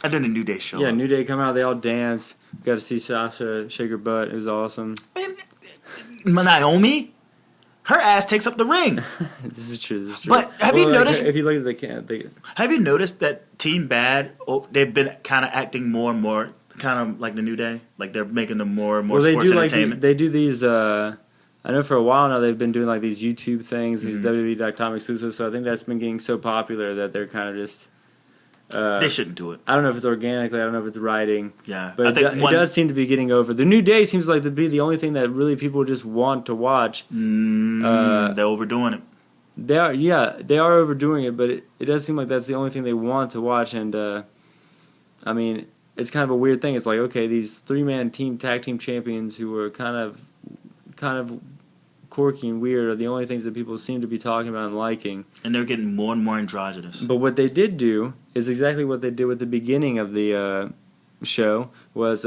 And then the New Day show up. Yeah, New Day come out. They all dance. Got to see Sasha shake her butt. It was awesome. Naomi, her ass takes up the ring. This is true. But have you noticed? If you look at the Have you noticed that Team Bad? They've been kind of acting more and more, kind of like the New Day. Like they're making them more and more sports entertainment. They do these. I know for a while now they've been doing like these YouTube things, these WWE.com exclusives. So I think that's been getting so popular that they're kind of just. They shouldn't do it. I don't know if it's organically. I don't know if it's writing. Yeah, but it does seem to be getting over. The New Day seems like to be the only thing that really people just want to watch. They're overdoing it. They are overdoing it, but it does seem like that's the only thing they want to watch. And I mean, it's kind of a weird thing. It's like, okay, these 3-man tag team champions who are kind of quirky and weird are the only things that people seem to be talking about and liking. And they're getting more and more androgynous. But what they did do is exactly what they did with the beginning of the show, was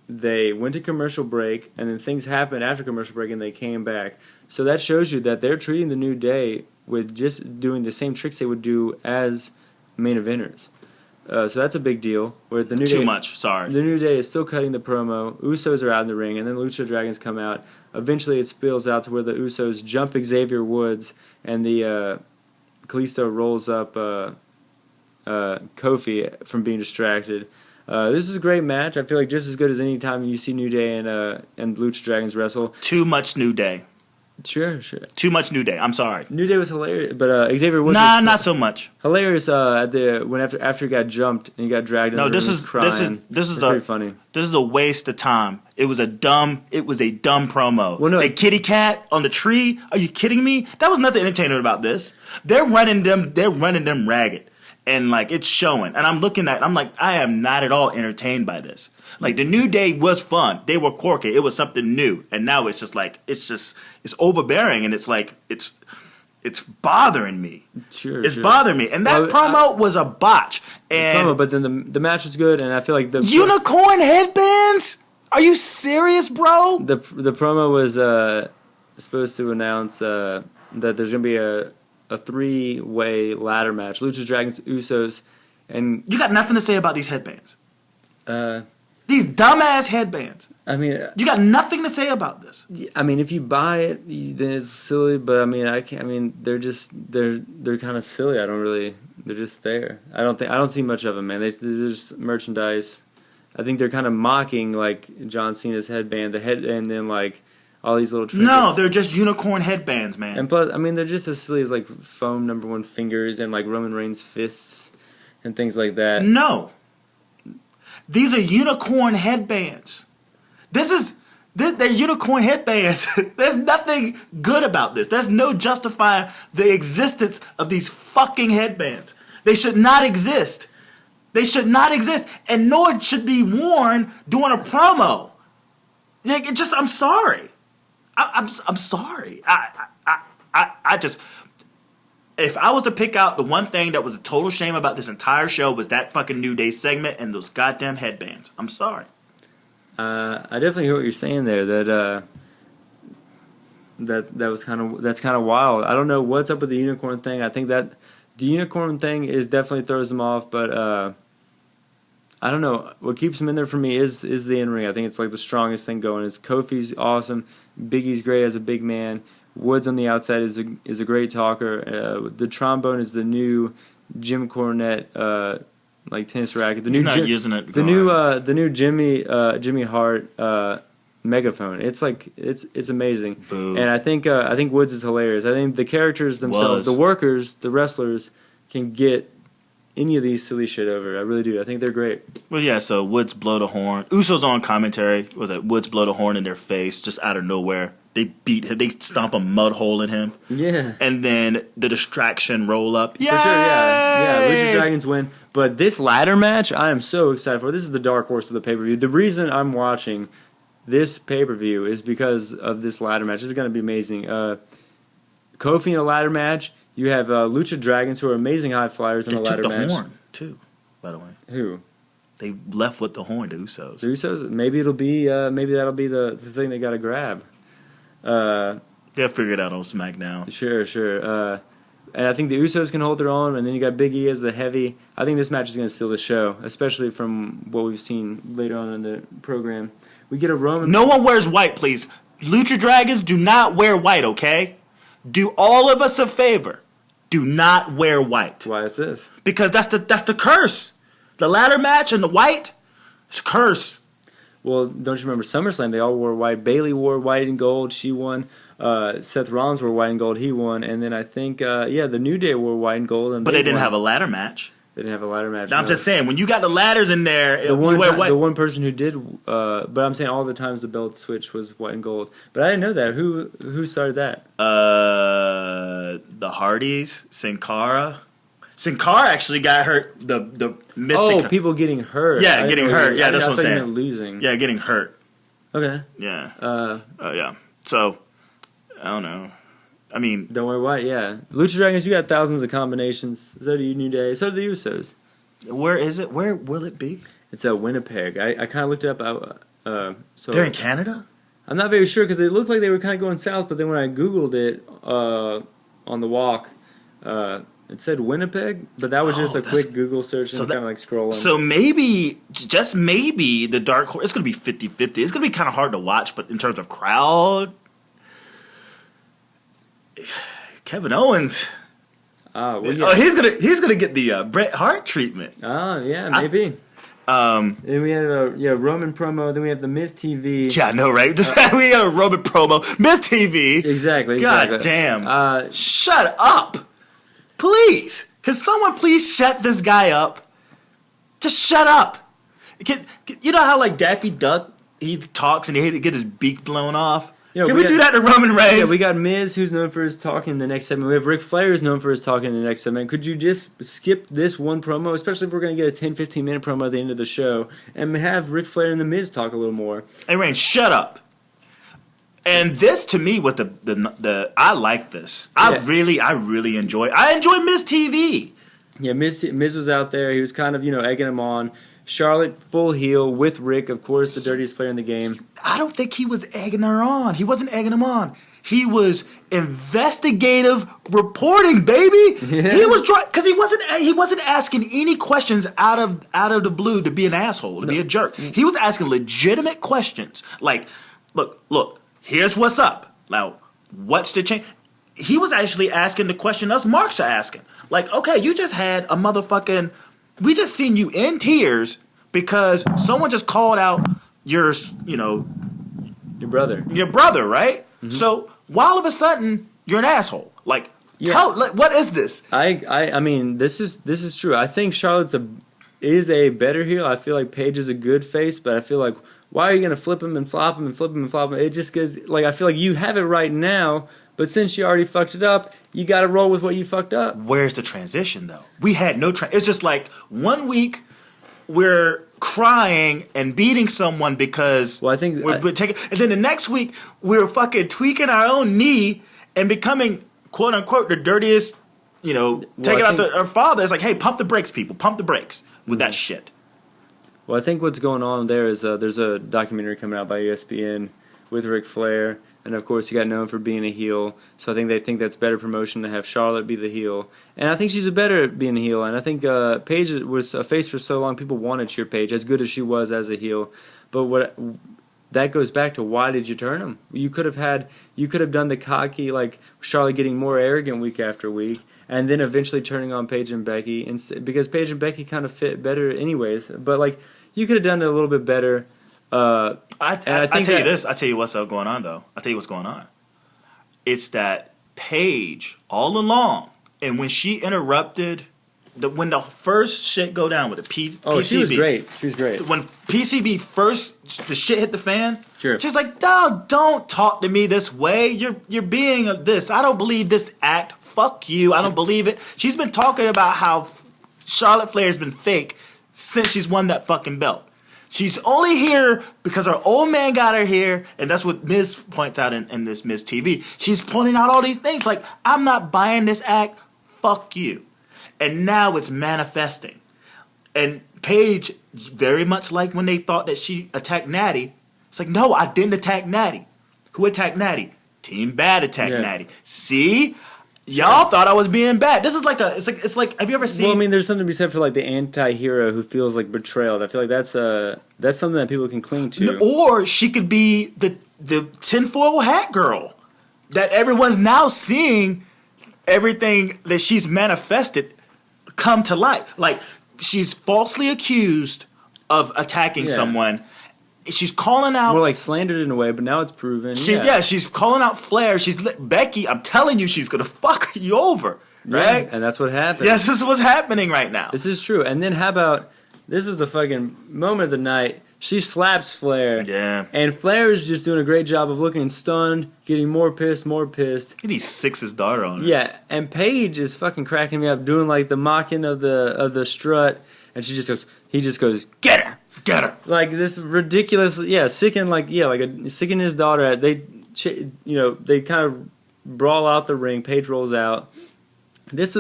they went to commercial break, and then things happened after commercial break, and they came back. So that shows you that they're treating the New Day with just doing the same tricks they would do as main eventers. So that's a big deal. Where the New Day, much, sorry. The New Day is still cutting the promo. Usos are out in the ring, and then Lucha Dragons come out. Eventually, it spills out to where the Usos jump Xavier Woods, and the Kalisto rolls up Kofi from being distracted. This is a great match. I feel like just as good as any time you see New Day and Lucha Dragons wrestle. Too much New Day. Sure. Too much New Day. I'm sorry. New Day was hilarious, but Xavier Woods. Not so much. Hilarious after he got jumped and he got dragged. No, this is pretty funny. This is a waste of time. It was a dumb promo. Well, no, a kitty cat on the tree. Are you kidding me? That was nothing entertaining about this. They're running them ragged, and like it's showing. And I'm like, I am not at all entertained by this. Like the New Day was fun. They were quirky. It was something new. And now it's just like it's overbearing, and it's like it's bothering me. It's bothering me. And that promo was a botch. And but then the match was good, and I feel like the unicorn headbands? Are you serious, bro? The promo was supposed to announce that there's gonna be a 3-way ladder match: Lucha Dragons, Usos, and you got nothing to say about these headbands. These dumbass headbands. I mean, you got nothing to say about this. I mean, if you buy it, then it's silly. But I mean, they're kind of silly. They're just there. I don't see much of them, man. They're just merchandise. I think they're kind of mocking like John Cena's headband, and then like all these little trinkets. No, they're just unicorn headbands, man. And plus, I mean, they're just as silly as like foam #1 fingers and like Roman Reigns fists and things like that. No. These are unicorn headbands. They're unicorn headbands. There's nothing good about this. There's no justifying the existence of these fucking headbands. They should not exist. And nor should be worn during a promo. Like, I'm sorry. I'm sorry. I just... If I was to pick out the one thing that was a total shame about this entire show was that fucking New Day segment and those goddamn headbands. I'm sorry. I definitely hear what you're saying there. That's kind of wild. I don't know what's up with the unicorn thing. I think that the unicorn thing definitely throws them off, but I don't know. What keeps them in there for me is the in-ring. I think it's like the strongest thing going. Is Kofi's awesome. Big E's great as a big man. Woods on the outside is a great talker. The trombone is the new Jim Cornette like tennis racket. The new Jimmy Hart megaphone. It's like it's amazing. Boo. And I think Woods is hilarious. I think the characters themselves, the workers, the wrestlers can get any of these silly shit over. I really do. I think they're great. Well, yeah. So Woods blow the horn. Usos on commentary was that Woods blow the horn in their face just out of nowhere. They beat him. They stomp a mud hole in him. Yeah. And then the distraction roll up. Yeah. For sure, yeah. Lucha Dragons win. But this ladder match, I am so excited for. This is the dark horse of the pay-per-view. The reason I'm watching this pay-per-view is because of this ladder match. This is going to be amazing. Kofi in a ladder match. You have Lucha Dragons, who are amazing high flyers in a ladder match. They took the horn, too, by the way. Who? They left with the horn, the Usos. The Usos? Maybe that'll be the thing they got to grab. They'll figure it out on SmackDown. Sure. and I think the Usos can hold their own, and then you got Big E as the heavy. I think this match is going to steal the show, especially from what we've seen later on in the program. We get a Roman. No one wears white, please. Lucha Dragons do not wear white, okay? Do all of us a favor. Do not wear white. Why is this? Because that's the curse. The ladder match and the white, it's a curse. Well, don't you remember SummerSlam? They all wore white. Bayley wore white and gold. She won. Seth Rollins wore white and gold. He won. And then I think, the New Day wore white and gold. And but they didn't have a ladder match. They didn't have a ladder match. Now, I'm just saying, when you got the ladders in there, the you wear white. The one person who did, but I'm saying all the times the belt switch was white and gold. But I didn't know that. Who started that? The Hardys, Sin Cara. Sin Cara actually got hurt. The Mystic. Oh, people getting hurt. Yeah, getting hurt. Yeah, that's what I'm saying. You meant losing. Yeah, getting hurt. Okay. Yeah. Yeah. So, I don't know. I mean, don't wear white. Yeah, Lucha Dragons. You got thousands of combinations. So do you, New Day. So do the Usos. Where is it? Where will it be? It's at Winnipeg. I kind of looked it up. So they're in Canada. I'm not very sure because it looked like they were kind of going south, but then when I googled it on the walk, it said Winnipeg, but that was just a quick Google search and kind of like scrolling. So maybe, just maybe, the Dark Horse, it's going to be 50-50. It's going to be kind of hard to watch, but in terms of crowd, Kevin Owens. He's gonna get the Bret Hart treatment. Oh, yeah, maybe. Then we had a Roman promo. Then we have the Miz TV. Yeah, I know, right? We had a Roman promo. Miz TV. Exactly. God damn. Shut up. Please. Can someone please shut this guy up? Just shut up. You know how, like, Daffy Duck, he talks and he had to get his beak blown off? Can we do that to Roman Reigns? Yeah, we got Miz, who's known for his talking in the next segment. We have Ric Flair, who's known for his talking in the next segment. Could you just skip this one promo, especially if we're going to get a 10, 15-minute promo at the end of the show, and have Ric Flair and the Miz talk a little more? Hey, Reigns, shut up. And this, to me, was the I like this. I really enjoy. I enjoy Miz TV. Yeah, Miz was out there. He was kind of egging him on. Charlotte full heel with Rick, of course, the dirtiest player in the game. I don't think he was egging her on. He wasn't egging him on. He was investigative reporting, baby. Yeah. He was because he wasn't asking any questions out of the blue to be an asshole, to be a jerk. He was asking legitimate questions like, look, here's what's up. Now, what's the change? He was actually asking the question us marks are asking. Like, okay, you just had a motherfucking. We just seen you in tears because someone just called out your brother. Your brother, right? Mm-hmm. So why all of a sudden you're an asshole? Like, what is this? I mean, this is true. I think Charlotte's is a better heel. I feel like Paige is a good face, but I feel like why are you gonna flip him and flop him and flip him and flop him? It just goes like I feel like you have it right now. But since you already fucked it up, you got to roll with what you fucked up. Where's the transition, though? We had no It's just like 1 week we're crying and beating someone because we're taking, and then the next week we're fucking tweaking our own knee and becoming quote unquote the dirtiest. Taking out our father. It's like, hey, pump the brakes, people. Pump the brakes with that shit. Well, I think what's going on there is there's a documentary coming out by ESPN with Ric Flair. And, of course, he got known for being a heel. So I think they think that's better promotion to have Charlotte be the heel. And I think she's better at being a heel. And I think Paige was a face for so long, people wanted to cheer Paige, as good as she was as a heel. But that goes back to why did you turn him? You could have done the cocky, like Charlotte getting more arrogant week after week, and then eventually turning on Paige and Becky. Because Paige and Becky kind of fit better anyways. But, like, you could have done it a little bit better. I tell you this. I tell you what's going on, though. I tell you what's going on. It's that Paige all along, and when she interrupted, when the first shit go down with the PCB. She was great. She was great. When PCB first, the shit hit the fan. Sure. She's like, "Dog, don't talk to me this way. You're being this. I don't believe this act. Fuck you. I don't believe it." She's been talking about how Charlotte Flair's been fake since she's won that fucking belt. She's only here because her old man got her here, and that's what Miz points out in this Miz TV. She's pointing out all these things like, I'm not buying this act, fuck you. And now it's manifesting. And Paige, very much like when they thought that she attacked Natty, it's like, no, I didn't attack Natty. Who attacked Natty? Team Bad attacked Natty. See? Y'all thought I was being bad. This is like it's like have you ever seen? Well, I mean, there's something to be said for like the anti-hero who feels like betrayal. I feel like that's something that people can cling to. Or she could be the tinfoil hat girl that everyone's now seeing everything that she's manifested come to light. Like she's falsely accused of attacking someone. She's calling out. More like slandered in a way, but now it's proven. She's calling out Flair. Becky. I'm telling you, she's gonna fuck you over, right? And that's what happened. Yes, this is what's happening right now. This is true. And then how about this is the fucking moment of the night. She slaps Flair. Yeah. And Flair is just doing a great job of looking stunned, getting more pissed. And he sicks his daughter on her. Yeah. And Paige is fucking cracking me up, doing like the mocking of the strut, and he just goes, get her. Get her. Like this ridiculous, sicking his daughter. They kind of brawl out the ring. Paige rolls out. This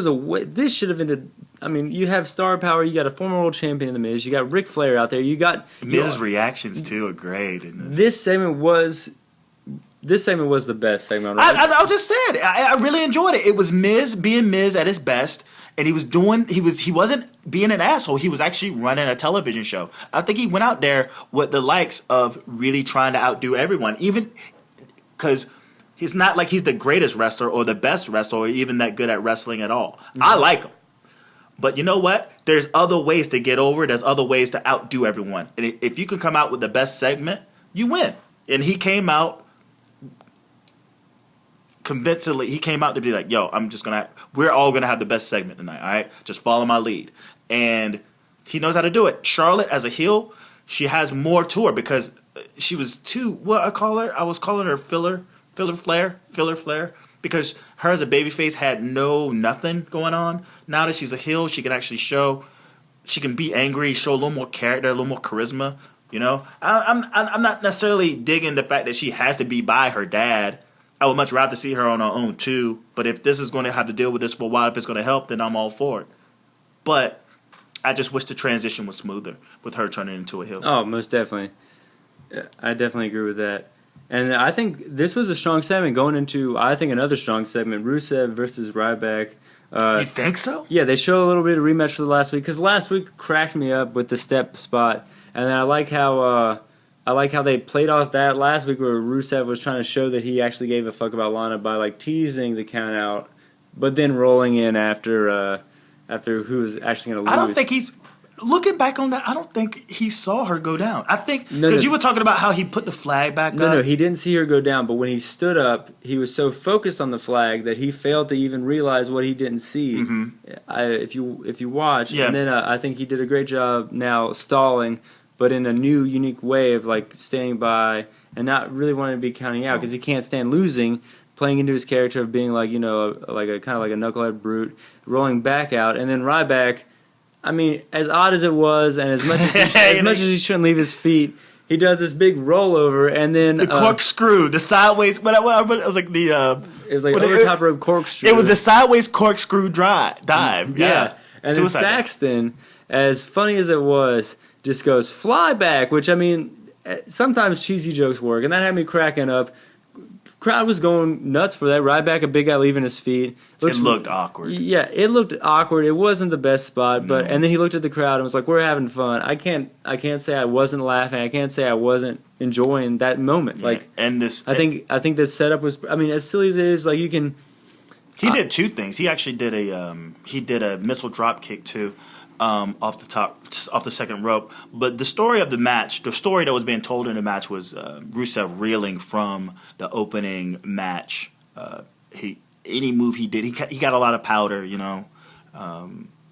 should have ended. I mean, you have star power. You got a former world champion in the Miz. You got Ric Flair out there. You got Miz's reactions too are great. This segment was the best segment. I just said I really enjoyed it. It was Miz being Miz at his best. And he wasn't being an asshole. He was actually running a television show. I think he went out there with the likes of really trying to outdo everyone, even because he's not like he's the greatest wrestler or the best wrestler or even that good at wrestling at all. Mm-hmm. I like him. But you know what? There's other ways to get over. There's other ways to outdo everyone. And if you can come out with the best segment, you win. And he came out convincingly. He came out to be like, yo, we're all going to have the best segment tonight, all right? Just follow my lead. And he knows how to do it. Charlotte, as a heel, she has more to her because she was I was calling her filler Flair, because her as a babyface had nothing going on. Now that she's a heel, she can actually she can be angry, show a little more character, a little more charisma, you know? I'm not necessarily digging the fact that she has to be by her dad. I would much rather see her on her own too. But if this is going to have to deal with this for a while, if it's going to help, then I'm all for it. But I just wish the transition was smoother with her turning into a heel. Oh, most definitely. I definitely agree with that. And I think this was a strong segment going into, another strong segment, Rusev versus Ryback. You think so? Yeah, they show a little bit of rematch for the last week because last week cracked me up with the step spot. And then I like how they played off that last week where Rusev was trying to show that he actually gave a fuck about Lana by like teasing the count out, but then rolling in after who was actually going to lose. I don't think he's looking back on that. I don't think he saw her go down. I think because you were talking about how he put the flag back up. No, he didn't see her go down. But when he stood up, he was so focused on the flag that he failed to even realize what he didn't see. Mm-hmm. If you watch, and then I think he did a great job now stalling, but in a new, unique way of like staying by and not really wanting to be counting out because he can't stand losing, playing into his character of being like, like a kind of like a knucklehead brute, rolling back out, and then Ryback. I mean, as odd as it was, and as much as he shouldn't leave his feet, he does this big rollover, and then the corkscrew, the sideways. But it was like the. It was like over top rope corkscrew. It was the sideways corkscrew dive. Yeah. And then Saxton, as funny as it was, just goes fly back, which I mean, sometimes cheesy jokes work, and that had me cracking up. Crowd was going nuts for that. Ryback, a big guy leaving his feet. It looked awkward. Yeah, it looked awkward. It wasn't the best spot, but and then he looked at the crowd and was like, "We're having fun." I can't say I wasn't laughing. I can't say I wasn't enjoying that moment. Yeah. Like, and this, I think this setup was. I mean, as silly as it is, like you can. He did two things. He actually did a missile drop kick too. Off the second rope. But the story of the match, the story that was being told in the match was Rusev reeling from the opening match. Any move he did, he got a lot of powder, you know.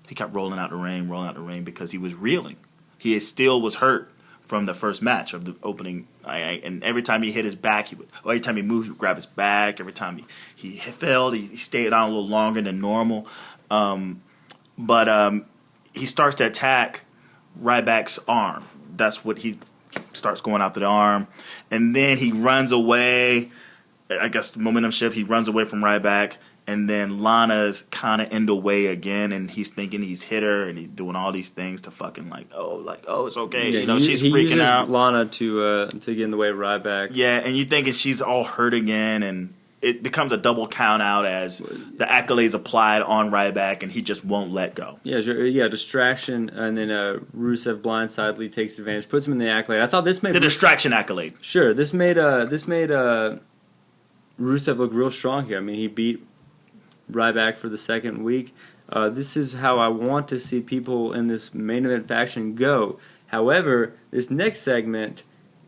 He kept rolling out the ring because he was reeling. He still was hurt from the first match of the opening. And every time he hit his back, every time he moved, he would grab his back. Every time he failed, he stayed on a little longer than normal. But he starts to attack Ryback's arm. That's what he starts going after the arm. And then he runs away. I guess the momentum shift, he runs away from Ryback. And then Lana's kind of in the way again. And he's thinking he's hit her. And he's doing all these things to fucking it's okay. Yeah, she's freaking uses out. Lana to get in the way of Ryback. Yeah, and you're thinking she's all hurt again. And it becomes a double count out as the accolades applied on Ryback, and he just won't let go. Yeah, distraction, and then Rusev blindsidedly takes advantage, puts him in the accolade. I thought this made the distraction accolade. Sure, this made Rusev look real strong here. I mean, he beat Ryback for the second week. This is how I want to see people in this main event faction go. However, this next segment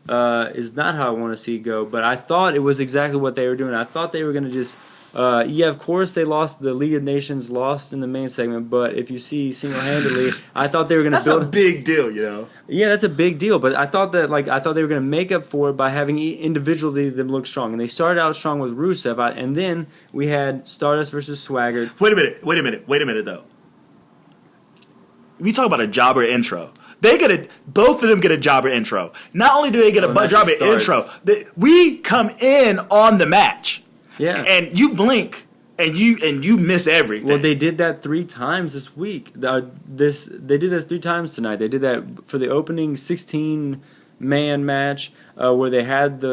is not how I want to see it go, but I thought it was exactly what they were doing. I thought they were going to just, of course they lost, the League of Nations lost in the main segment, but if you see single-handedly, I thought they were going to build... That's a big deal, you know? Yeah, that's a big deal, but I thought they were going to make up for it by having individually them look strong, and they started out strong with Rusev, and then we had Stardust versus Swagger. Wait a minute, though. We talk about a jobber intro. Both of them get a jobber intro. Not only do they get a jobber intro, we come in on the match. Yeah. And you blink and you miss everything. Well, they did that 3 times this week. They did this 3 times tonight. They did that for the opening 16-man match where they had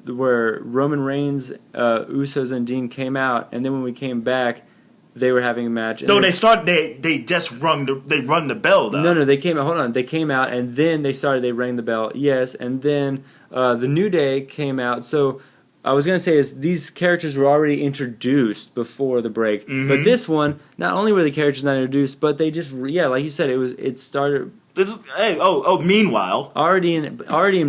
where Roman Reigns, Usos, and Dean came out, and then when we came back, they were having a match. No, they just rung the bell though. No, they came out. Hold on, they came out and then they rang the bell. Yes, and then the New Day came out. So I was gonna say is these characters were already introduced before the break, but this one not only were the characters not introduced, but they just like you said it started. Meanwhile, already in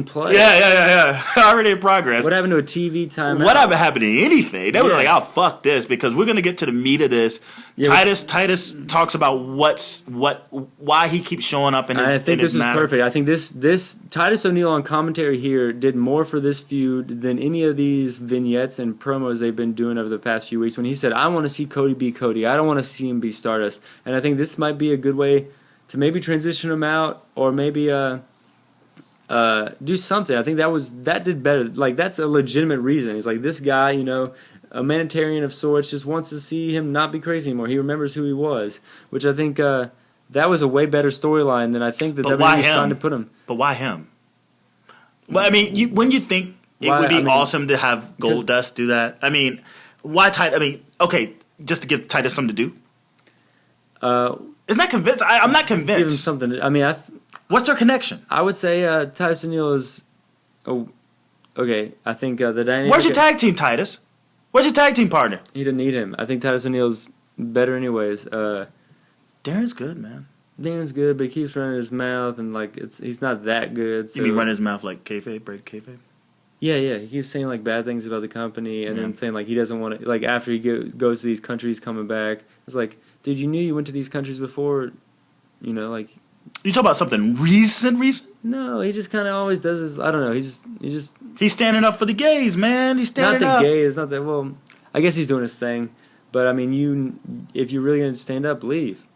play. Yeah. Already in progress. What happened to a TV timeout? What happened to anything? They were like, "Oh, fuck this," because we're gonna get to the meat of this. Yeah, Titus talks about why he keeps showing up in his. I think this is perfect. I think this Titus O'Neil on commentary here did more for this feud than any of these vignettes and promos they've been doing over the past few weeks. When he said, "I want to see Cody be Cody. I don't want to see him be Stardust," and I think this might be a good way to maybe transition him out, or maybe do something. I think that did better. Like, that's a legitimate reason. He's like, this guy, a humanitarian of sorts, just wants to see him not be crazy anymore. He remembers who he was, which I think that was a way better storyline than I think that WWE was trying to put him. But why him? Well, I mean, wouldn't you think it would be awesome to have Goldust do that? I mean, why Titus? I mean, okay, just to give Titus something to do? Isn't that convinced? I'm not convinced. Give him something. I mean, what's their connection? I would say Titus O'Neil is. Oh, okay. I think the dynamic. Where's your tag team, Titus? Where's your tag team partner? He didn't need him. I think Titus O'Neil's better, anyways. Darren's good, man. Darren's good, but he keeps running his mouth, and he's not that good. So. You mean running his mouth like kayfabe, break kayfabe? Yeah. He keeps saying bad things about the company, and then saying he doesn't want to. After he goes to these countries, coming back, it's like. Dude, you knew you went to these countries before, You talk about something recent? No, he just kind of always does his. I don't know. He's standing up for the gays, man. He's standing up. Not the gays. Not that. Well, I guess he's doing his thing, but I mean, if you're really gonna stand up, leave.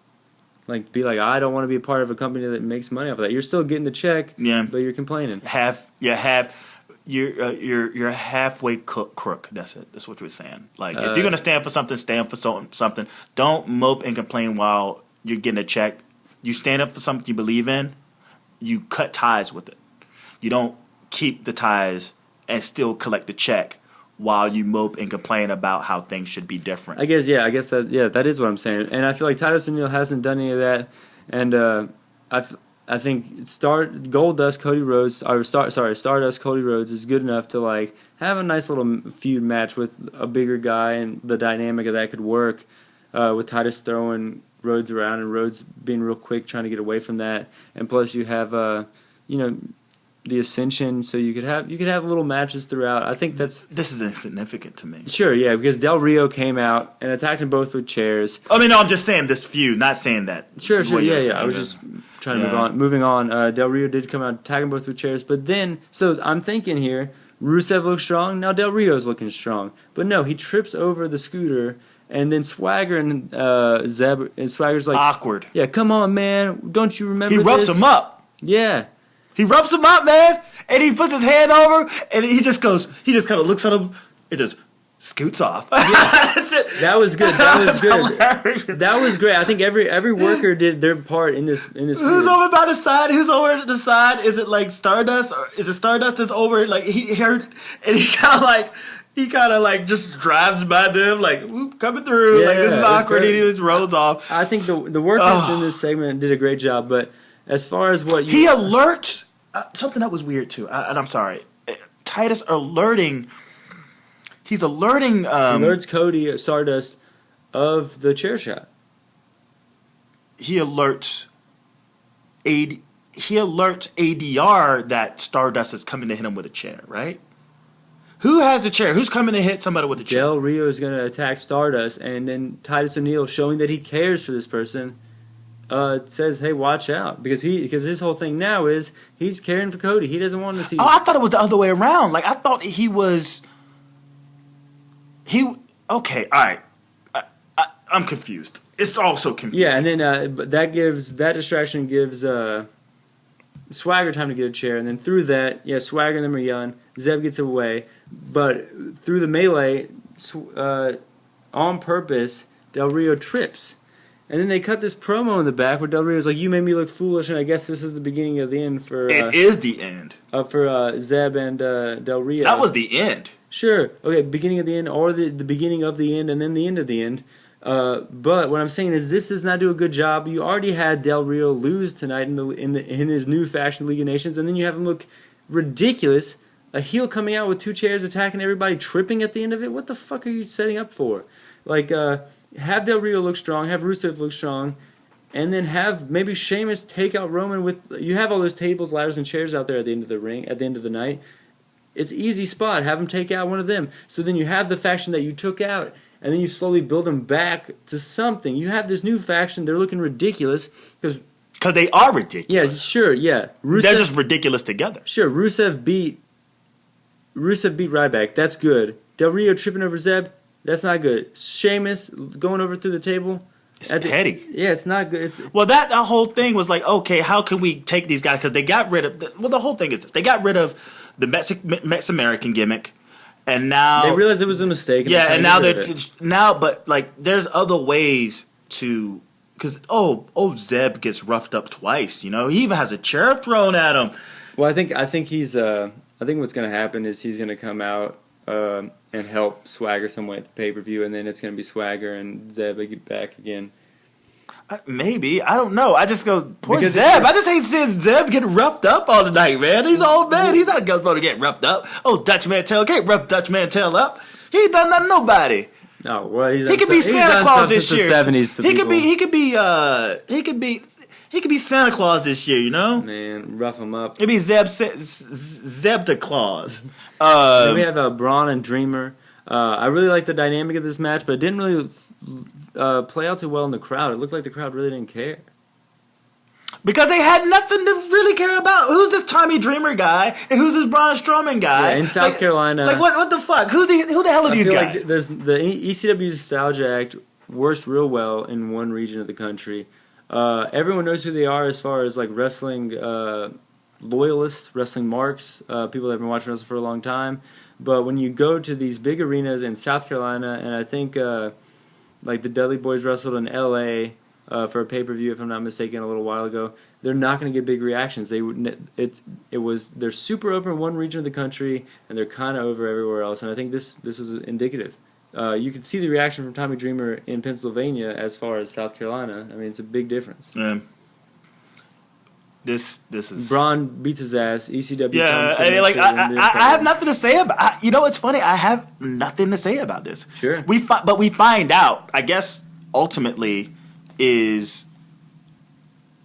Be like, I don't want to be a part of a company that makes money off of that. You're still getting the check, but you're complaining. You're halfway crook. That's it. That's what we're saying. If you're gonna stand for something, stand for something. Don't mope and complain while you're getting a check. You stand up for something you believe in. You cut ties with it. You don't keep the ties and still collect the check while you mope and complain about how things should be different. I guess that is what I'm saying. And I feel like Titus O'Neil hasn't done any of that. And I think Stardust Cody Rhodes is good enough to have a nice little feud match with a bigger guy, and the dynamic of that could work with Titus throwing Rhodes around and Rhodes being real quick trying to get away from that, and plus you have the Ascension, so you could have little matches throughout. I think this is insignificant to me. Sure, yeah, because Del Rio came out and attacked them both with chairs. I mean, no, I'm just saying this feud, not saying that. Sure, yeah. I was just trying to move on. Moving on, Del Rio did come out, attack them both with chairs, but then, so I'm thinking here, Rusev looks strong, now Del Rio's looking strong. But no, he trips over the scooter, and then Swagger and Zeb, and Swagger's like... awkward. Yeah, come on, man, don't you remember this? He roughs him up. Yeah. He roughs him up, man, and he puts his hand over, and he just kind of looks at him, and just scoots off. Yeah. That was good. That was great. I think every worker did their part in this. Who's over by the side? Who's over the side? Is it Stardust? Or is it Stardust that's over? He heard, and he kind of he kind of like just drives by them, like whoop, coming through. Yeah, like this is it's awkward. great. He just rolls off. I think the workers in this segment did a great job, but as far as what He alerts something that was weird too, and I'm sorry. Titus alerting. He's alerting. alerts Cody Stardust of the chair shot. He alerts ADR that Stardust is coming to hit him with a chair, right? Who has the chair? Who's coming to hit somebody with a chair? Del Rio is going to attack Stardust, and then Titus O'Neil, showing that he cares for this person, says, "Hey, watch out," because his whole thing now is he's caring for Cody. He doesn't want to see. Oh, I thought it was the other way around. Like I thought he was. Okay, all right. I'm confused. It's also confusing. Yeah, and then that distraction gives Swagger time to get a chair, and then through that, Swagger and them are yelling. Zeb gets away, but through the melee, on purpose, Del Rio trips. And then they cut this promo in the back where Del Rio's like, "You made me look foolish," and I guess this is the beginning of the end for... it is the end. For Zeb and Del Rio. That was the end. Sure. Okay, beginning of the end, or the beginning of the end, and then the end of the end. But what I'm saying is this does not do a good job. You already had Del Rio lose tonight in his new faction League of Nations, and then you have him look ridiculous. A heel coming out with two chairs, attacking everybody, tripping at the end of it. What the fuck are you setting up for? Like, have Del Rio look strong, have Rusev look strong, and then have maybe Sheamus take out Roman with... You have all those tables, ladders, and chairs out there at the end of the ring, at the end of the night. It's easy spot. Have him take out one of them. So then you have the faction that you took out, and then you slowly build them back to something. You have this new faction. They're looking ridiculous because they are ridiculous. Yeah, sure, yeah. They're just ridiculous together. Sure, Rusev beat Ryback. That's good. Del Rio tripping over Zeb. That's not good. Sheamus going over through the table. It's petty. Yeah, it's not good. Well, that whole thing was like, okay, how can we take these guys? Because they got rid of... the whole thing is this. They got rid of the Mex-American gimmick, and now... They realized it was a mistake. Yeah, and now but like, there's other ways to... Because, Zeb gets roughed up twice, He even has a chair thrown at him. Well, I think he's... I think what's going to happen is he's going to come out and help Swagger somewhat at the pay-per-view, and then it's going to be Swagger and Zeb get back again. Maybe. I don't know. I just go, poor Zeb. I just hate seeing Zeb get roughed up all the night, man. He's old man. He's not supposed to get roughed up. Oh, Dutch Mantel can't rough Dutch Mantel up. He ain't done nothing to nobody. No, well, he could be Santa Claus this year. He could be Santa Claus this year, Man, rough him up. It'd be Zeb to Claus. Then we have Braun and Dreamer. I really like the dynamic of this match, but it didn't really play out too well in the crowd. It looked like the crowd really didn't care. Because they had nothing to really care about. Who's this Tommy Dreamer guy and who's this Braun Strowman guy? Yeah, in South Carolina. Like what the fuck? Who the hell are these guys? Like there's the ECW Nostalgia Act works real well in one region of the country. Everyone knows who they are as far as like wrestling loyalists, wrestling marks, people that have been watching wrestling for a long time. But when you go to these big arenas in South Carolina, and I think like the Dudley Boys wrestled in LA for a pay-per-view, if I'm not mistaken, a little while ago, they're not going to get big reactions. They're super over in one region of the country, and they're kind of over everywhere else. And I think this was indicative. You could see the reaction from Tommy Dreamer in Pennsylvania as far as South Carolina. I mean, it's a big difference. Yeah. This is... Braun beats his ass. ECW. Yeah, I mean, like I have nothing to say about. It's funny. I have nothing to say about this. Sure. But we find out. I guess ultimately is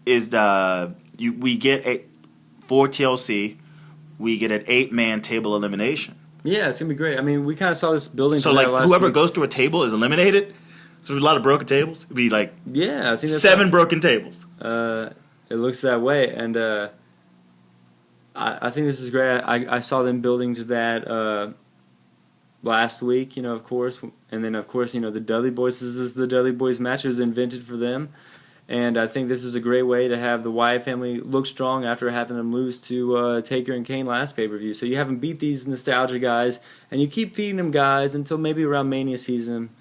we get for TLC, we get an 8-man table elimination. Yeah, it's gonna be great. I mean, we kind of saw this building. So like, whoever goes through a table is eliminated. So there's a lot of broken tables. It'd be like I think that's 7 broken tables. It looks that way, and I think this is great. I saw them building to that last week, of course, and then of course, the Dudley Boys. This is the Dudley Boys match. It was invented for them, and I think this is a great way to have the Wyatt family look strong after having them lose to Taker and Kane last pay-per-view. So you have them beat these nostalgia guys, and you keep feeding them guys until maybe around Mania season.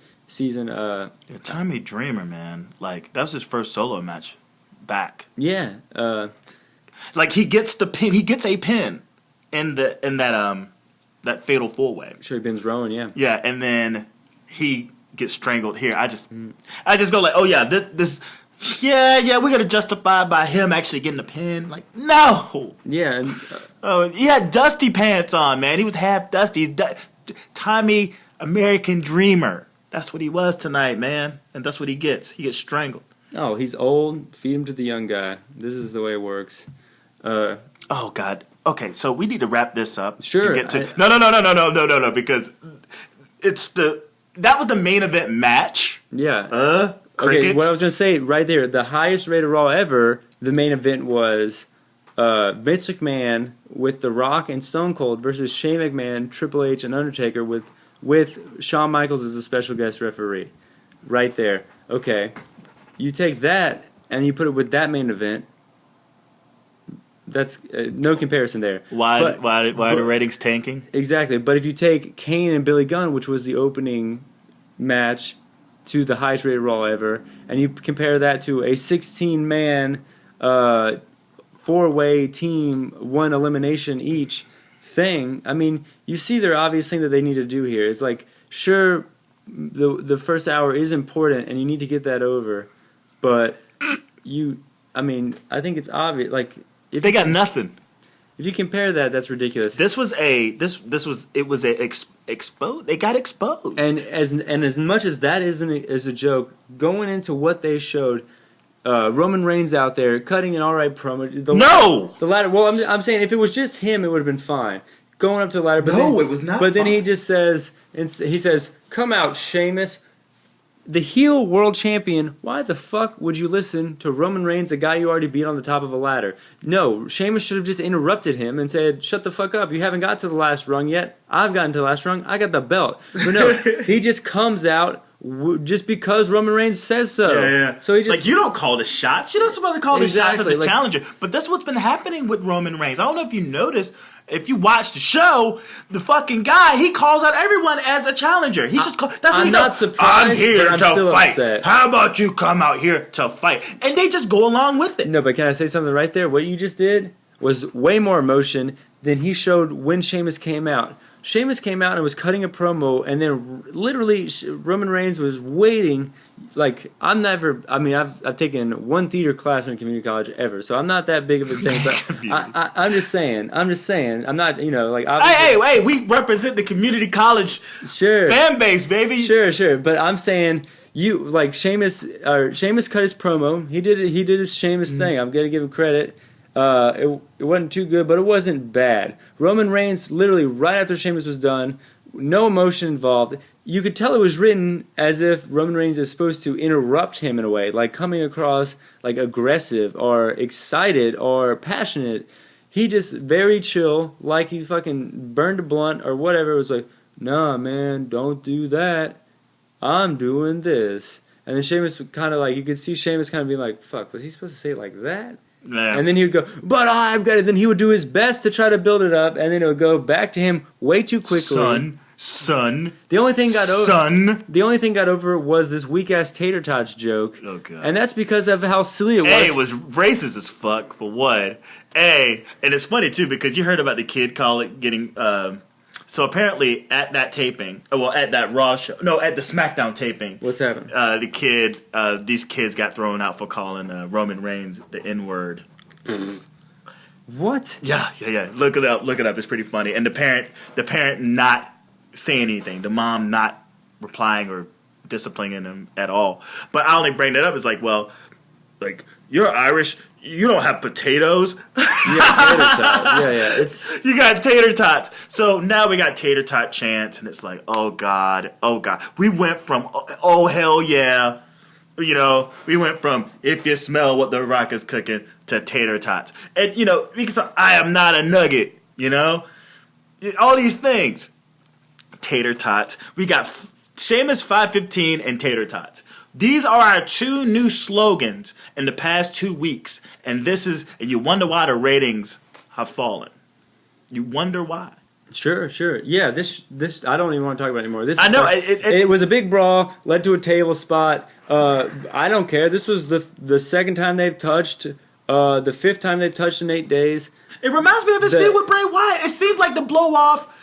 Tommy Dreamer, man, like that was his first solo match back. Yeah. Like he gets the pin. He gets a pin in that that fatal 4-way. Sure, Ben's Rowan, yeah. Yeah, and then he gets strangled here. I just go like, oh yeah, this yeah, we gotta justify by him actually getting a pin. Like, no. Yeah. And, oh, he had dusty pants on, man. He was half dusty. Tommy American Dreamer. That's what he was tonight, man. And that's what he gets. He gets strangled. oh, he's old. Feed him to the young guy. This is the way it works. Oh God. Okay, so we need to wrap this up. Sure. And get to, no, because that was the main event match. Yeah. Crickets. Okay, what I was going to say right there, the highest rated Raw ever, the main event was Vince McMahon with The Rock and Stone Cold versus Shane McMahon, Triple H, and Undertaker with Shawn Michaels as a special guest referee. Right there. Okay. You take that and you put it with that main event. That's no comparison there. Why are the ratings tanking? Exactly. But if you take Kane and Billy Gunn, which was the opening match to the highest rated Raw ever, and you compare that to a 16-man 4-way team, one elimination each thing, I mean, you see their obvious thing that they need to do here. It's like, sure, the first hour is important, and you need to get that over, but I think it's obvious. Like, if they got nothing. If you compare that, that's ridiculous. They got exposed. And as much as that is a joke, going into what they showed, Roman Reigns out there cutting an alright promo. The ladder. Well, I'm saying if it was just him, it would have been fine. Going up to the ladder. But it was not. But then he just says, "Come out, Sheamus." The heel world champion, why the fuck would you listen to Roman Reigns, a guy you already beat on the top of a ladder? No, Sheamus should have just interrupted him and said, shut the fuck up, you haven't got to the last rung yet. I've gotten to the last rung, I got the belt. But no, he just comes out just because Roman Reigns says so. Yeah. So he just, like, you don't call the shots. You're not supposed to call the shots at the like, challenger. But that's what's been happening with Roman Reigns. I don't know if you noticed. If you watch the show, the fucking guy, he calls out everyone as a challenger. He just calls. That's what I'm not surprised. I'm here but I'm to still fight. Upset. How about you come out here to fight? And they just go along with it. No, but can I say something right there? What you just did was way more emotion than he showed when Sheamus came out. Sheamus came out and was cutting a promo, and then literally Roman Reigns was waiting. Like, I've taken one theater class in a community college ever, so I'm not that big of a thing. But I'm just saying. I'm not, like. Hey, we represent the community college fan base, baby. Sure. But I'm saying Sheamus cut his promo. He did his Sheamus thing. I'm gonna give him credit. It wasn't too good, but it wasn't bad. Roman Reigns, literally right after Sheamus was done, no emotion involved. You could tell it was written as if Roman Reigns is supposed to interrupt him in a way, like coming across like aggressive or excited or passionate. He just very chill, like he fucking burned a blunt or whatever. It was like, nah, man, don't do that. I'm doing this. And then Sheamus kind of like, you could see Sheamus kind of being like, fuck, was he supposed to say it like that? Yeah. And then he would go, but I've got it. Then he would do his best to try to build it up, and then it would go back to him way too quickly. Son. The only thing got over was this weak ass tater tots joke. Oh God. And that's because of how silly it was. It was racist as fuck, for what? And it's funny too because you heard about the kid getting. So apparently at that taping, at that Raw show, at the SmackDown taping. What's happened? These kids got thrown out for calling Roman Reigns the N-word. What? Yeah. Look it up. It's pretty funny. And the parent not saying anything. The mom not replying or disciplining him at all. But I only bring that up. It's like, well, like, you're Irish. You don't have potatoes. Yeah, tater tot. Yeah. You got tater tots. So now we got tater tot chants, and it's like, oh God. We went from oh hell yeah, we went from if you smell what the Rock is cooking to tater tots, and we can say I am not a nugget. All these things. Tater tots. We got Sheamus 515 and tater tots. These are our two new slogans in the past 2 weeks. And you wonder why the ratings have fallen. You wonder why. Sure. Yeah, this I don't even want to talk about it anymore. I know. It was a big brawl, led to a table spot. I don't care. This was the second time they've touched, the fifth time they've touched in 8 days. It reminds me of his feud with Bray Wyatt. It seemed like the blow-off.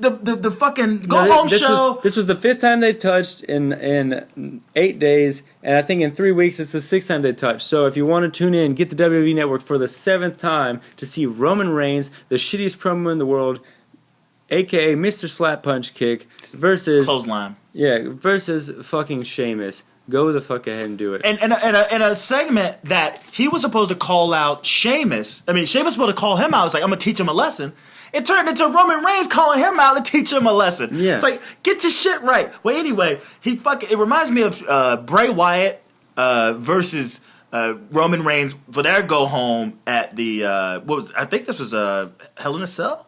the fucking go-home show. This was the 5th time they touched in 8 days, and I think in 3 weeks it's the 6th time they touched. So if you want to tune in, get the WWE Network for the 7th time to see Roman Reigns, the shittiest promo in the world, a.k.a. Mr. Slap Punch Kick, versus... Clothesline. Yeah, versus fucking Sheamus. Go the fuck ahead and do it. And in a segment that he was supposed to call out Sheamus. I mean, Sheamus was supposed to call him out. It's like, I'm going to teach him a lesson. It turned into Roman Reigns calling him out to teach him a lesson. Yeah. It's like, get your shit right. Well, anyway, it reminds me of Bray Wyatt versus Roman Reigns for their go home at the I think this was Hell in a Cell.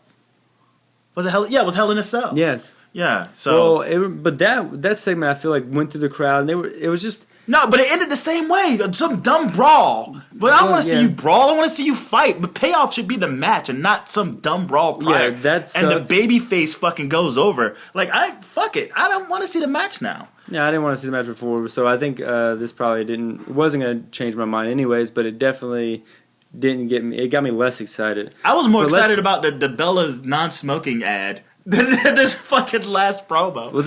Was it Hell? Yeah, it was Hell in a Cell. Yes. Yeah. So, but that segment I feel like went through the crowd, and it was just. No, but it ended the same way. Some dumb brawl. But I don't want to see you brawl. I want to see you fight. But payoff should be the match and not some dumb brawl prior. Yeah, that's. And the baby face fucking goes over. Like, fuck it. I don't want to see the match now. Yeah, I didn't want to see the match before, so I think this probably wasn't going to change my mind anyways, but it definitely didn't get me. It got me less excited. I was more excited about the Bella's non-smoking ad than this fucking last promo.